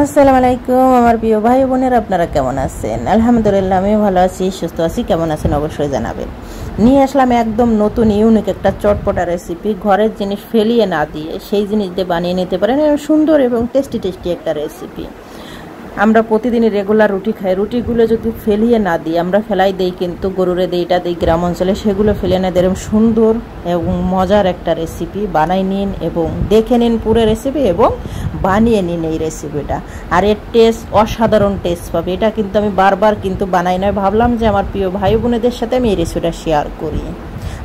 আসসালামু আলাইকুম আমার প্রিয় ভাই বোনেরা, আপনারা কেমন আছেন? আলহামদুলিল্লাহ আমি ভালো আছি, সুস্থ আছি। কেমন আছেন অবশ্যই জানাবেন। নিয়ে আসলাম একদম নতুন ইউনিক একটা চটপটা রেসিপি। ঘরের জিনিস ফেলিয়ে না দিয়ে সেই জিনিস দিয়ে বানিয়ে নিতে পারেন, সুন্দর এবং টেস্টি একটা রেসিপি। আমরা প্রতিদিনই রেগুলার রুটি খাই, রুটিগুলো যদি ফেলিয়ে না দিই, আমরা ফেলাই দিই, কিন্তু গরুরে দিই, এটা দিই গ্রাম অঞ্চলে, সেগুলো ফেলে না দিয়ে সুন্দর এবং মজার একটা রেসিপি বানাই নিন এবং দেখে নিন পুরো রেসিপি এবং বানিয়ে নিন এই রেসিপিটা। আর এর টেস্ট অসাধারণ টেস্ট পাবে। এটা কিন্তু আমি বারবার কিন্তু বানাই নয়, ভাবলাম যে আমার প্রিয় ভাই বোনেদের সাথে আমি এই রেসিপিটা শেয়ার করি।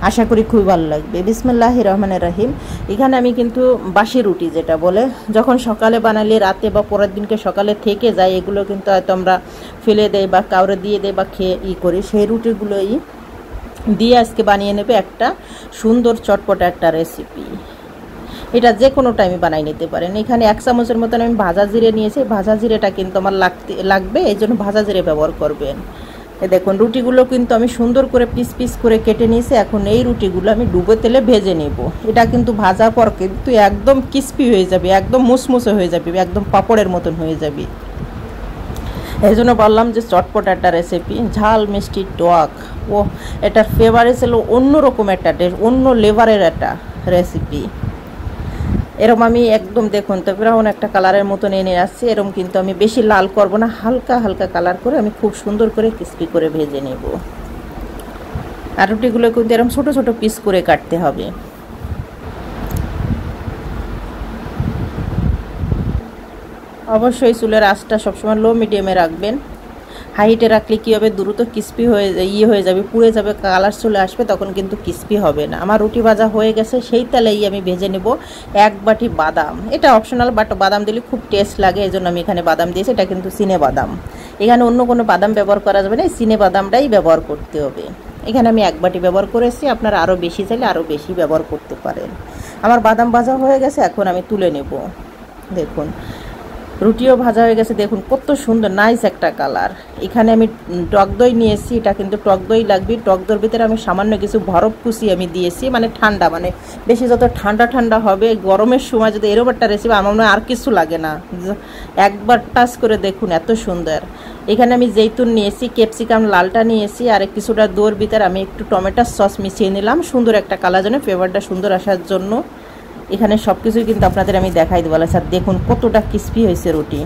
আশা করি খুবই ভালো লাগবে। বিসমিল্লাহির রহমানির রহিম। এখানে আমি কিন্তু বাসি রুটি যেটা বলে, যখন সকালে বানালে রাতে বা পরের দিনকে সকালে থেকে যায়, এগুলো কিন্তু হয়তো আমরা ফেলে দেই বা কাউরে দিয়ে দেই বা খেয়ে করি, সেই রুটিগুলোই দিয়ে আজকে বানিয়ে নেবে একটা সুন্দর চটপটা একটা রেসিপি। এটা যে কোনো টাইমে বানাই নিতে পারেন। এখানে 1 চামচের মতন আমি ভাজা জিরে নিয়েছি। ভাজা জিরেটা কিন্তু আমার লাগবে, এই জন্য ভাজা জিরে ব্যবহার করবেন। দেখুন রুটিগুলো কিন্তু আমি সুন্দর করে পিস পিস করে কেটে নিয়েছি। এখন এই রুটিগুলো আমি ডুবো তেলে ভেজে নেব। এটা কিন্তু ভাজার পর কিন্তু একদম ক্রিস্পি হয়ে যাবে, একদম মুসমুসে হয়ে যাবে, একদম পাপড়ের মতন হয়ে যাবে। এই জন্য বললাম যে চটপট একটা রেসিপি, ঝাল মিষ্টি টক, ও এটার ফ্লেভারে ছিল অন্যরকম একটা টেস্ট, অন্য লেভারের একটা রেসিপি। এরকম আমি একদম দেখুন তো ব্রাউন একটা কালারের মতন এনে আসছি। এরকম কিন্তু আমি বেশি লাল করব না, হালকা হালকা কালার করে আমি খুব সুন্দর করে ক্রিস্পি করে ভেজে নেব। আর রুটিগুলো কিন্তু এরকম ছোট ছোট পিস করে কাটতে হবে। অবশ্যই চুলের আঁচটা সবসময় লো মিডিয়ামে রাখবেন। হাইটে রাখলে কী হবে, দ্রুত ক্রিস্পি হয়ে যাবে, পুড়ে যাবে, কালার চলে আসবে, তখন কিন্তু ক্রিস্পি হবে না। আমার রুটি ভাজা হয়ে গেছে, সেই তেলেই আমি ভেজে নেব 1 বাটি বাদাম। এটা অপশনাল, বাট বাদাম দিলে খুব টেস্ট লাগে, এই জন্য আমি এখানে বাদাম দিয়েছি। এটা কিন্তু চিনে বাদাম, এখানে অন্য কোনো বাদাম ব্যবহার করা যাবে না, চিনে বাদামটাই ব্যবহার করতে হবে। এখানে আমি 1 বাটি ব্যবহার করেছি, আপনারা আরও বেশি চাইলে আরও বেশি ব্যবহার করতে পারেন। আমার বাদাম ভাজা হয়ে গেছে, এখন আমি তুলে নেব। দেখুন রুটিও ভাজা হয়ে গেছে, দেখুন কত সুন্দর নাইস একটা কালার। এখানে আমি টক দই নিয়েছি, এটা কিন্তু টক দই লাগবে। টক দইয়ের ভিতরে আমি সামান্য কিছু বরফ কুচি আমি দিয়েছি, মানে ঠান্ডা, মানে বেশি যত ঠান্ডা ঠান্ডা হবে, গরমের সময় যদি এরকম একটা রেসিপি, আমার মনে হয় আর কিছু লাগে না, একবার টাচ করে দেখুন এত সুন্দর। এখানে আমি জৈতুন নিয়েছি, ক্যাপসিকাম লালটা নিয়েছি, আর কিছুটা দইয়ের ভিতরে আমি একটু টমেটো সস মিশিয়ে নিলাম, সুন্দর একটা কালার জন্য, ফ্লেভারটা সুন্দর আসার জন্য। এখানে সব কিছুই কিন্তু আপনাদের আমি দেখাই দেবো। স্যার দেখুন কতটা ক্রিস্পি হয়েছে রুটি।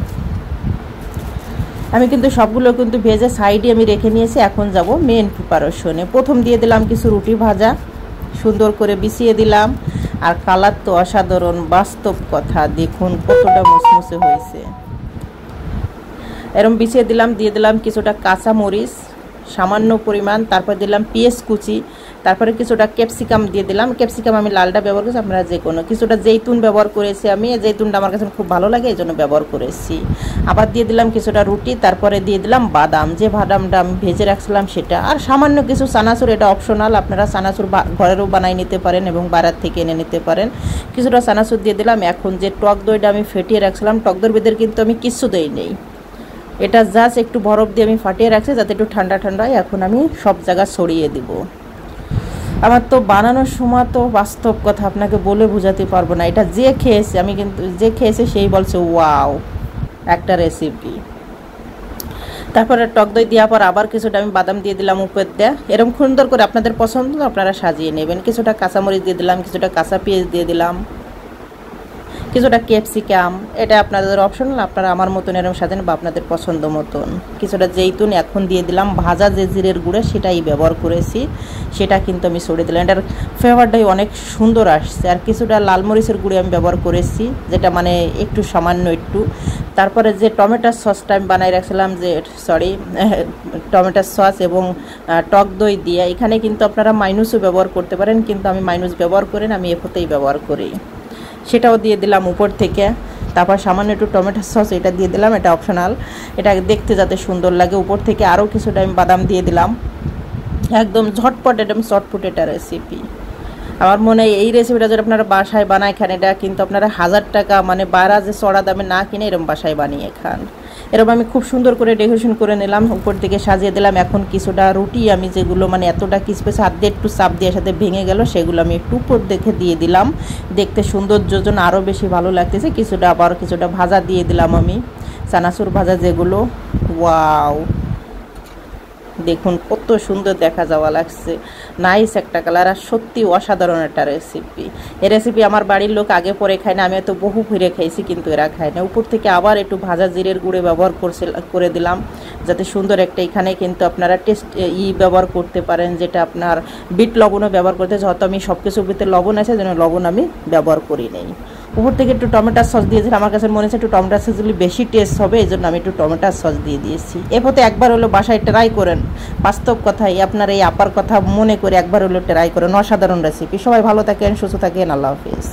আমি কিন্তু সবগুলো কিন্তু ভেজে সাইডে আমি রেখে নিয়েছি। এখন যাব মেন প্রিপারেশনে। প্রথম দিয়ে দিলাম কিছু রুটি ভাজা, সুন্দর করে বিছিয়ে দিলাম। আর কালার তো অসাধারণ, বাস্তব কথা, দেখুন কতটা মুসমুসে হয়েছে। এরকম বিছিয়ে দিলাম। দিয়ে দিলাম কিছুটা কাঁচা মরিচ সামান্য পরিমাণ, তারপর দিলাম পেঁয়াজ কুচি, তারপরে কিছুটা ক্যাপসিকাম দিয়ে দিলাম। ক্যাপসিকাম আমি লালটা ব্যবহার করেছি, আপনারা যে কোনো। কিছুটা জৈতুন ব্যবহার করেছি আমি, জৈতুনটা আমার কাছে খুব ভালো লাগে, এই জন্য ব্যবহার করেছি। আবার দিয়ে দিলাম কিছুটা রুটি, তারপরে দিয়ে দিলাম বাদাম, যে বাদামটা আমি ভেজে রাখছিলাম সেটা, আর সামান্য কিছু চানাচুর, এটা অপশনাল, আপনারা চানাচুর ঘরেরও বানাই নিতে পারেন এবং বাইরের থেকে এনে নিতে পারেন। কিছুটা চানাচুর দিয়ে দিলাম। এখন যে টক দইটা আমি ফেটিয়ে রাখছিলাম, টক দইয়ের ভিতরে কিন্তু আমি কিছু দই নেই, এটা জাস্ট একটু বরফ দিয়ে আমি ফাটিয়ে রাখছি যাতে একটু ঠান্ডা ঠান্ডা হয়। এখন আমি সব জায়গা ছড়িয়ে দিব। আমার তো বানানোর সময় তো বাস্তব কথা আপনাকে বলে বোঝাতে পারবো না, এটা যে খেয়েছে, আমি কিন্তু যে খেয়েছে সেই বলছে ওয়াও একটা রেসিপি। তারপরে টক দই দেওয়ার পর আবার কিছুটা আমি বাদাম দিয়ে দিলাম উপর দিয়ে। এরকম সুন্দর করে আপনাদের পছন্দ আপনারা সাজিয়ে নেবেন। কিছুটা কাঁচামরিচ দিয়ে দিলাম, কিছুটা কাঁচা পেঁয়াজ দিয়ে দিলাম, কিছুটা ক্যাপসিকাম, এটা আপনাদের অপশনাল, আপনারা আমার মতন এরকম সাজান বা আপনাদের পছন্দ মতন। কিছুটা জৈতুন এখন দিয়ে দিলাম। ভাজা যে জিরের গুঁড়ো সেটাই ব্যবহার করেছি, সেটা কিন্তু আমি ছড়িয়ে দিলাম, এটার ফ্লেভারটাই অনেক সুন্দর আসছে। আর কিছুটা লাল মরিচের গুঁড়ো আমি ব্যবহার করেছি, যেটা মানে একটু সামান্য একটু। তারপরে যে টমেটোর সসটা আমি বানাই রাখছিলাম, যে টমেটোর সস এবং টক দই দিয়ে, এখানে কিন্তু আপনারা মাইনুসও ব্যবহার করতে পারেন, কিন্তু আমি মাইনুস ব্যবহার করি না, আমি এফতেই ব্যবহার করি। সেটাও দিয়ে দিলাম উপর থেকে। তারপর সামান্য একটু টমেটো সস এটা দিয়ে দিলাম, এটা অপশনাল, এটা দেখতে যাতে সুন্দর লাগে। উপর থেকে আরও কিছুটা আমি বাদাম দিয়ে দিলাম। একদম ঝটপট একদম চটপট এটা রেসিপি। আমার মনে হয় এই রেসিপিটা যদি আপনারা বাসায় বানায় খান, এটা কিন্তু আপনারা 1000 টাকা মানে বাইরে যে চড়া দামে না কিনে এরকম বাসায় বানিয়ে খান। এরকম আমি খুব সুন্দর করে ডেকোরেশন করে নিলাম, উপর থেকে সাজিয়ে দিলাম। এখন কিছুটা রুটি আমি যেগুলো মানে এতটা ক্রিস্পি হাত দিয়ে একটু চাপ দিয়ে সাথে ভেঙে গেল, সেগুলো আমি একটু উপর দেখে দিয়ে দিলাম, দেখতে সৌন্দর্যের জন্য আরও বেশি ভালো লাগতেছে। কিছুটা আবার কিছুটা ভাজা দিয়ে দিলাম আমি। চানাচুর ভাজা যেগুলো, ওয়াও দেখুন কত সুন্দর দেখা যাওয়া লাগছে, নাইস একটা কালার, আর সত্যি অসাধারণ একটা রেসিপি। এই রেসিপি আমার বাড়ির লোক আগে পরে খায় না, আমি তো বহু ফিরে খাইছি কিন্তু এরা খায় না। উপর থেকে আবার একটু ভাজা জিরের গুঁড়ে ব্যবহার করে দিলাম যাতে সুন্দর একটা, এখানে কিন্তু আপনারা টেস্ট ব্যবহার করতে পারেন, যেটা আপনার বিট লবণও ব্যবহার করতে, যেহেতু আমি সব কিছুর ভিতরে লবণ আছে যেন লবণ আমি ব্যবহার করি নেই। উপর থেকে একটু টমেটোর সস দিয়েছিলাম, আমার কাছে মনে হচ্ছে একটু টমেটোর সস দিলে বেশি টেস্ট হবে, এই জন্য আমি একটু টমেটোর সস দিয়ে দিয়েছি। এরপরে একবার হলো বাসায় ট্রাই করেন, বাস্তব কথাই আপনার এই আপার কথা মনে করে একবার হলো ট্রাই করেন, অসাধারণ রেসিপি। সবাই ভালো থাকেন, সুস্থ থাকেন, আল্লাহ হাফিজ।